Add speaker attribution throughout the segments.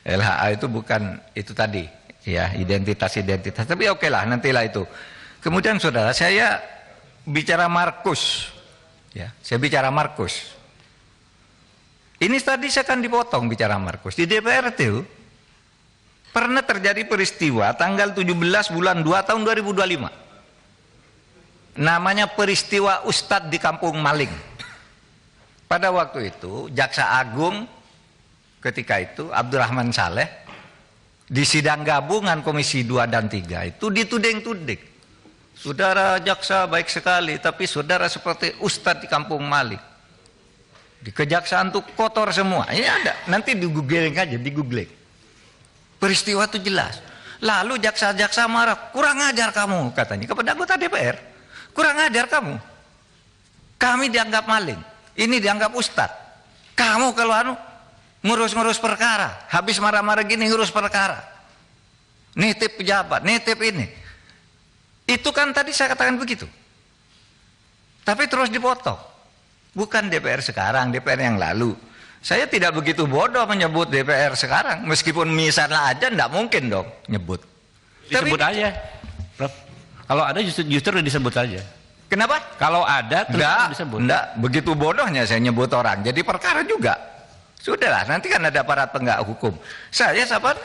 Speaker 1: LHA itu bukan itu tadi, ya identitas. Tapi oke lah, nantilah itu. Kemudian saudara, saya bicara Markus, ya, saya bicara Markus. Ini tadi saya akan dipotong bicara Markus. Di DPR itu pernah terjadi peristiwa tanggal 17 bulan 2 tahun 2025. Namanya peristiwa Ustadz di Kampung Maling. Pada waktu itu Jaksa Agung ketika itu Abdurrahman Saleh di sidang gabungan Komisi 2 dan 3 itu dituding-tuding. Saudara jaksa baik sekali, tapi saudara seperti Ustadz di Kampung Maling. Di kejaksaan tuh kotor semua. Ini ada, nanti di googling aja, di googling. Peristiwa itu jelas. Lalu jaksa-jaksa marah, kurang ajar kamu katanya kepada anggota DPR. Kurang ajar kamu. Kami dianggap maling, ini dianggap Ustadz. Kamu kalau ngurus-ngurus perkara, habis marah-marah gini ngurus perkara. Nitip pejabat, nitip ini. Itu kan tadi saya katakan begitu. Tapi terus dipotong. Bukan DPR sekarang, DPR yang lalu. Saya tidak begitu bodoh menyebut DPR sekarang, meskipun misalnya aja enggak mungkin dong nyebut.
Speaker 2: Disebut
Speaker 1: tapi,
Speaker 2: aja, Prof. Kalau ada justru disebut aja.
Speaker 1: Kenapa?
Speaker 2: Kalau ada terus disebut.
Speaker 1: Enggak, begitu bodohnya saya nyebut orang. Jadi perkara juga. Sudahlah, nanti kan ada aparat penegak hukum. Saya siapa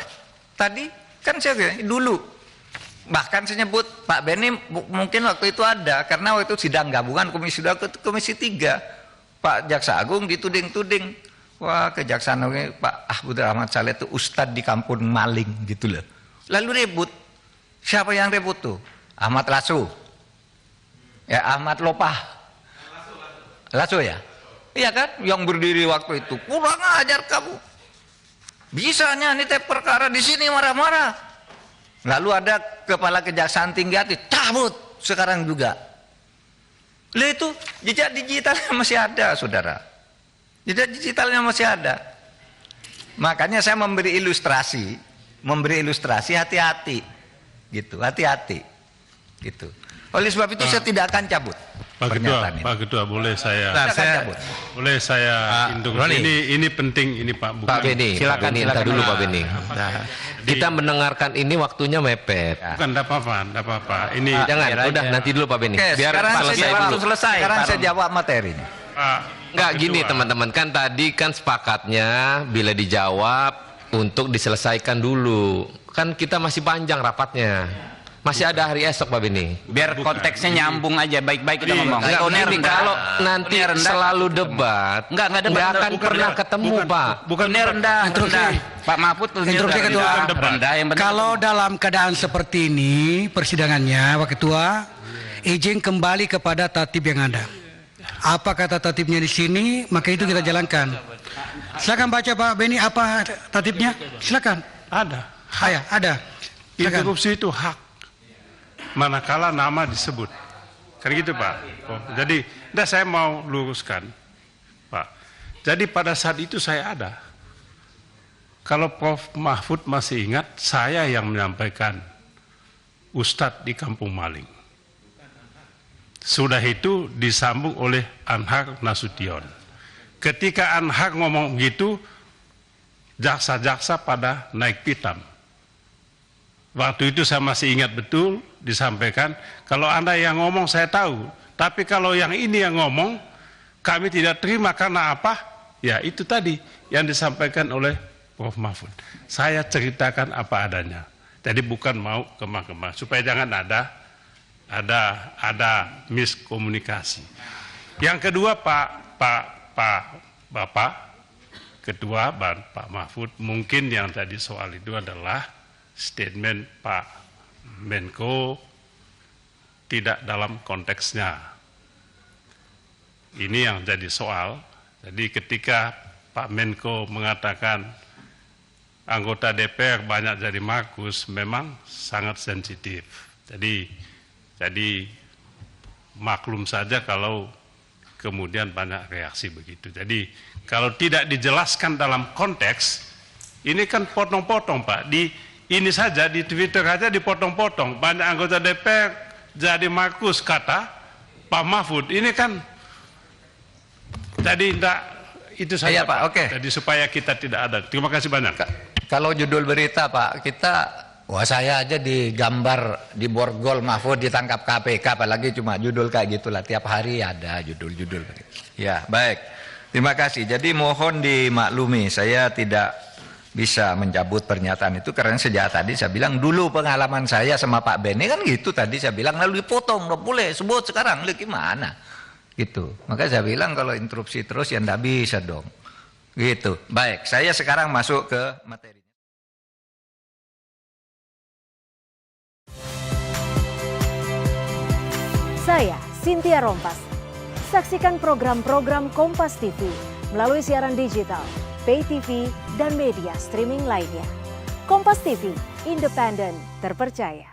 Speaker 1: tadi kan saya dulu. Bahkan saya nyebut Pak Beni mungkin waktu itu ada, karena waktu itu sidang gabungan Komisi 2 ke Komisi 3. Pak Jaksa Agung dituding-tuding. Wah, kejaksaan Pak Abdurrahman Saleh itu Ustadz di Kampung Maling gitu loh. Lalu ribut. Siapa yang ribut tuh? Ahmad Lasso. Ya, Ahmad Lopah. Lasso ya? Iya kan? Yang berdiri waktu itu. Kurang ajar kamu. Bisanya nitip perkara di sini marah-marah. Lalu ada kepala kejaksaan tinggi hati, cabut sekarang juga. Lalu itu jejak digitalnya masih ada, saudara. Jejak digitalnya masih ada. Makanya saya memberi ilustrasi hati-hati, gitu, hati-hati, gitu. Oleh sebab itu saya tidak akan cabut.
Speaker 3: Pak Ketua, boleh saya induk. Ini penting ini Pak.
Speaker 4: Bukan, Pak Beni, silakan dulu Pak Beni. Kita mendengarkan ini waktunya mepet.
Speaker 3: Bukan, enggak apa-apa. Ini
Speaker 4: jangan, udah nanti dulu Pak Beni.
Speaker 1: Biar selesai. Sekarang saya jawab materinya.
Speaker 4: Enggak gini teman-teman, kan tadi kan sepakatnya bila dijawab untuk diselesaikan dulu. Kan kita masih panjang rapatnya. Masih ada hari esok Pak Beni.
Speaker 2: Biar konteksnya nyambung aja, baik-baik kita ngomong.
Speaker 4: Kalau nanti selalu debat, nggak akan pernah ketemu Pak.
Speaker 2: Bukan rendah. Pak Mahfud
Speaker 5: instruksi Ketua. Kalau dalam keadaan seperti ini persidangannya, Pak Ketua, izin kembali kepada tatib yang ada. Apa kata tatibnya di sini, maka itu kita jalankan. Silakan baca Pak Beni apa tatibnya. Silakan.
Speaker 3: Ada.
Speaker 5: Ada.
Speaker 3: Interupsi itu hak. Manakala nama disebut, kan gitu Pak. Jadi, saya mau luruskan, Pak. Jadi pada saat itu saya ada. Kalau Prof Mahfud masih ingat, saya yang menyampaikan Ustadz di Kampung Maling. Sudah itu disambung oleh Anhar Nasution. Ketika Anhar ngomong gitu, jaksa-jaksa pada naik pitam. Waktu itu saya masih ingat betul disampaikan, kalau Anda yang ngomong saya tahu, tapi kalau yang ini yang ngomong kami tidak terima karena apa? Ya itu tadi yang disampaikan oleh Prof Mahfud. Saya ceritakan apa adanya. Jadi bukan mau kemah-kemah supaya jangan ada miskomunikasi. Yang kedua Bapak Ketua Pak Mahfud, mungkin yang tadi soal itu adalah statement Pak Menko tidak dalam konteksnya. Ini yang jadi soal. Jadi ketika Pak Menko mengatakan anggota DPR banyak jadi Markus, memang sangat sensitif. Jadi maklum saja kalau kemudian banyak reaksi begitu. Jadi kalau tidak dijelaskan dalam konteks, ini kan potong-potong Pak. Ini saja di Twitter aja dipotong-potong. Banyak anggota DPR jadi Markus kata Pak Mahfud. Ini kan jadi itu saja
Speaker 1: Pak. Oke.
Speaker 3: Jadi supaya kita tidak ada. Terima kasih banyak.
Speaker 1: Kalau judul berita Pak, wah saya aja digambar di borgol Mahfud ditangkap KPK, apalagi cuma judul kayak gitulah. Tiap hari ada judul-judul. Ya, baik. Terima kasih. Jadi mohon dimaklumi, saya tidak bisa mencabut pernyataan itu karena sejak tadi saya bilang dulu pengalaman saya sama Pak Beni kan gitu tadi saya bilang lalu dipotong, nggak boleh sebut sekarang, gimana? Gitu. Maka saya bilang kalau interupsi terus ya nggak bisa dong. Gitu. Baik, saya sekarang masuk ke materi.
Speaker 6: Saya Cynthia Rompas. Saksikan program-program Kompas TV melalui siaran digital, pay TV, dan media streaming lainnya. Kompas TV, independen, terpercaya.